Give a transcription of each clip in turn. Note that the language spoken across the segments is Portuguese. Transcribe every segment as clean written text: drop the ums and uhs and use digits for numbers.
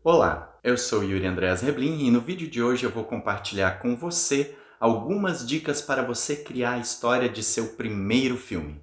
Olá, eu sou Yuri Andreas Reblin e no vídeo de hoje eu vou compartilhar com você algumas dicas para você criar a história de seu primeiro filme.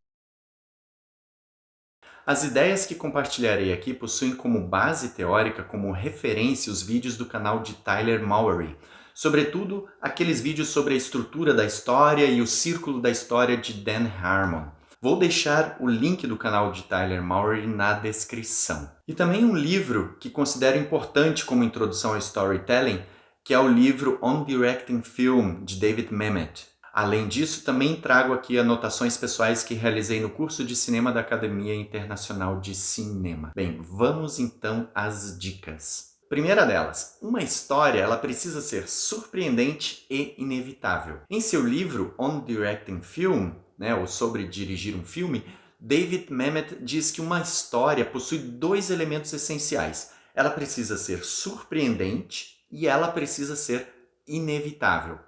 As ideias que compartilharei aqui possuem como base teórica, como referência, os vídeos do canal de Tyler Mowery, sobretudo aqueles vídeos sobre a estrutura da história e o círculo da história de Dan Harmon. Vou deixar o link do canal de Tyler Mowery na descrição. E também um livro que considero importante como introdução ao storytelling, que é o livro On Directing Film, de David Mamet. Além disso, também trago aqui anotações pessoais que realizei no curso de cinema da Academia Internacional de Cinema. Bem, vamos então às dicas. Primeira delas, uma história ela precisa ser surpreendente e inevitável. Em seu livro On Directing Film, ou sobre dirigir um filme, David Mamet diz que uma história possui dois elementos essenciais. Ela precisa ser surpreendente e ela precisa ser inevitável.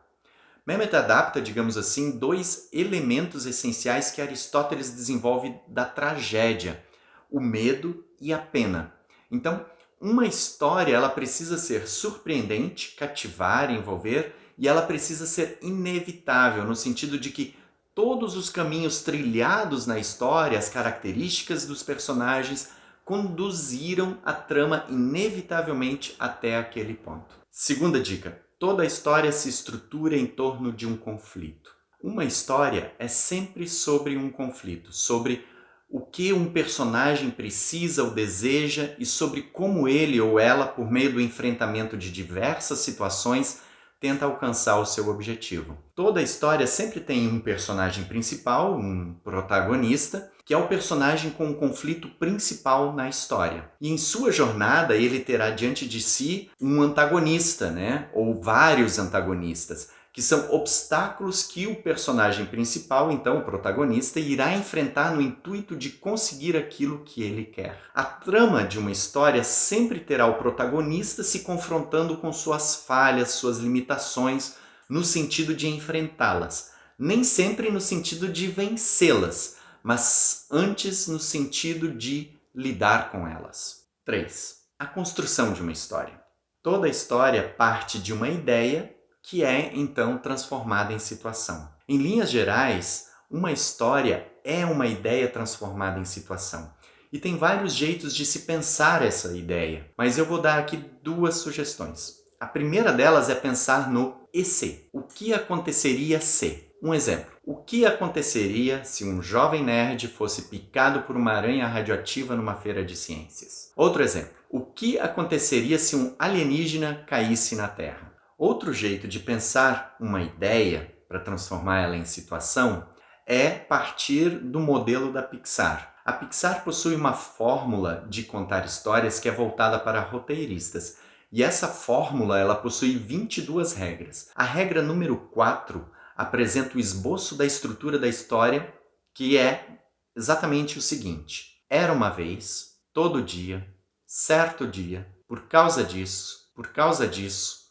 Mamet adapta, digamos assim, dois elementos essenciais que Aristóteles desenvolve da tragédia, o medo e a pena. Então, uma história ela precisa ser surpreendente, cativar, envolver, e ela precisa ser inevitável, no sentido de que todos os caminhos trilhados na história, as características dos personagens, conduziram a trama inevitavelmente até aquele ponto. Segunda dica: toda história se estrutura em torno de um conflito. Uma história é sempre sobre um conflito, sobre o que um personagem precisa ou deseja e sobre como ele ou ela, por meio do enfrentamento de diversas situações, tenta alcançar o seu objetivo. Toda história sempre tem um personagem principal, um protagonista, que é o personagem com o conflito principal na história. E em sua jornada ele terá diante de si um antagonista, ou vários antagonistas, que são obstáculos que o personagem principal, então o protagonista, irá enfrentar no intuito de conseguir aquilo que ele quer. A trama de uma história sempre terá o protagonista se confrontando com suas falhas, suas limitações, no sentido de enfrentá-las. Nem sempre no sentido de vencê-las, mas antes no sentido de lidar com elas. 3. A construção de uma história. Toda história parte de uma ideia que é, então, transformada em situação. Em linhas gerais, uma história é uma ideia transformada em situação. E tem vários jeitos de se pensar essa ideia, mas eu vou dar aqui duas sugestões. A primeira delas é pensar no e se. O que aconteceria se? Um exemplo. O que aconteceria se um jovem nerd fosse picado por uma aranha radioativa numa feira de ciências? Outro exemplo. O que aconteceria se um alienígena caísse na Terra? Outro jeito de pensar uma ideia para transformar ela em situação é partir do modelo da Pixar. A Pixar possui uma fórmula de contar histórias que é voltada para roteiristas. E essa fórmula ela possui 22 regras. A regra número 4 apresenta o esboço da estrutura da história, que é exatamente o seguinte: era uma vez, todo dia, certo dia, por causa disso,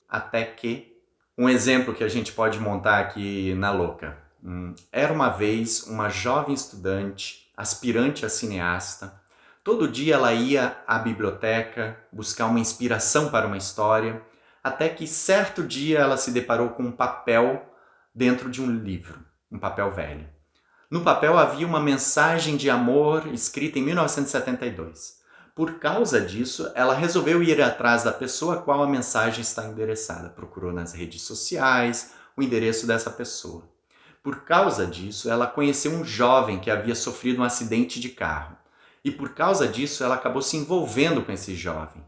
até que... Um exemplo que a gente pode montar aqui na louca. Era uma vez uma jovem estudante, aspirante a cineasta. Todo dia ela ia à biblioteca buscar uma inspiração para uma história, até que certo dia ela se deparou com um papel dentro de um livro, um papel velho. No papel havia uma mensagem de amor escrita em 1972. Por causa disso, ela resolveu ir atrás da pessoa a qual a mensagem está endereçada. Procurou nas redes sociais o endereço dessa pessoa. Por causa disso, ela conheceu um jovem que havia sofrido um acidente de carro. E por causa disso, ela acabou se envolvendo com esse jovem.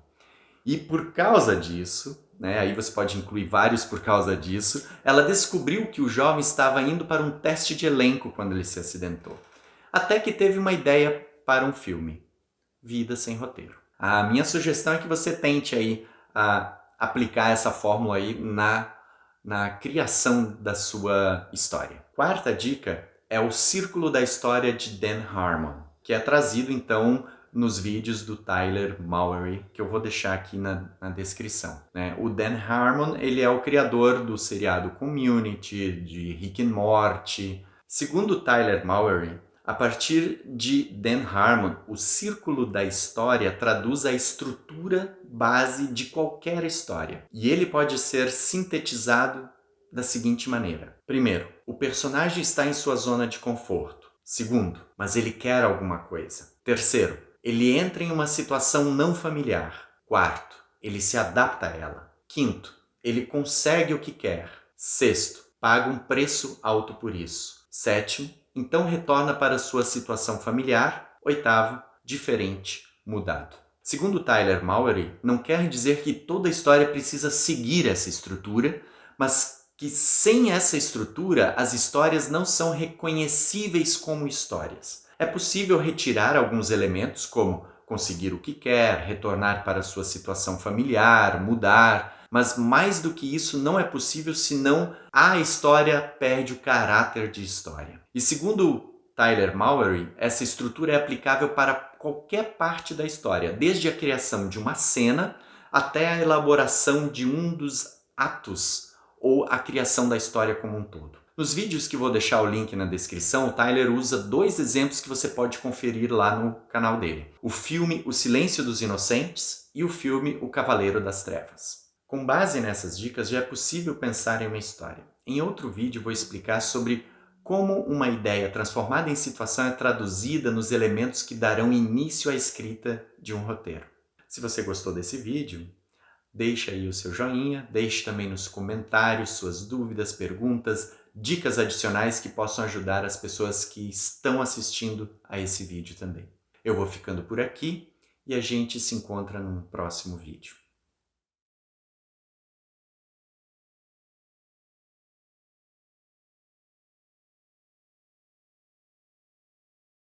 E por causa disso, aí você pode incluir vários por causa disso, ela descobriu que o jovem estava indo para um teste de elenco quando ele se acidentou. Até que teve uma ideia para um filme: Vida Sem Roteiro. A minha sugestão é que você tente aí aplicar essa fórmula aí na criação da sua história. Quarta dica é o círculo da história de Dan Harmon, que é trazido então nos vídeos do Tyler Mowery, que eu vou deixar aqui na descrição. O Dan Harmon ele é o criador do seriado Community, de Rick and Morty. Segundo Tyler Mowery, A partir de Dan Harmon, o círculo da história traduz a estrutura base de qualquer história. E ele pode ser sintetizado da seguinte maneira. Primeiro, o personagem está em sua zona de conforto. Segundo, mas ele quer alguma coisa. Terceiro, ele entra em uma situação não familiar. Quarto, ele se adapta a ela. Quinto, ele consegue o que quer. Sexto, paga um preço alto por isso. Sétimo, então retorna para sua situação familiar. Oitavo, diferente, mudado. Segundo Tyler Mallory, não quer dizer que toda história precisa seguir essa estrutura, mas que sem essa estrutura as histórias não são reconhecíveis como histórias. É possível retirar alguns elementos como conseguir o que quer, retornar para sua situação familiar, mudar, mas mais do que isso não é possível senão a história perde o caráter de história. E segundo Tyler Mallory, essa estrutura é aplicável para qualquer parte da história, desde a criação de uma cena até a elaboração de um dos atos ou a criação da história como um todo. Nos vídeos que vou deixar o link na descrição, o Tyler usa 2 exemplos que você pode conferir lá no canal dele. O filme O Silêncio dos Inocentes e o filme O Cavaleiro das Trevas. Com base nessas dicas, já é possível pensar em uma história. Em outro vídeo vou explicar sobre como uma ideia transformada em situação é traduzida nos elementos que darão início à escrita de um roteiro. Se você gostou desse vídeo, deixa aí o seu joinha, deixe também nos comentários suas dúvidas, perguntas, dicas adicionais que possam ajudar as pessoas que estão assistindo a esse vídeo também. Eu vou ficando por aqui e a gente se encontra num próximo vídeo.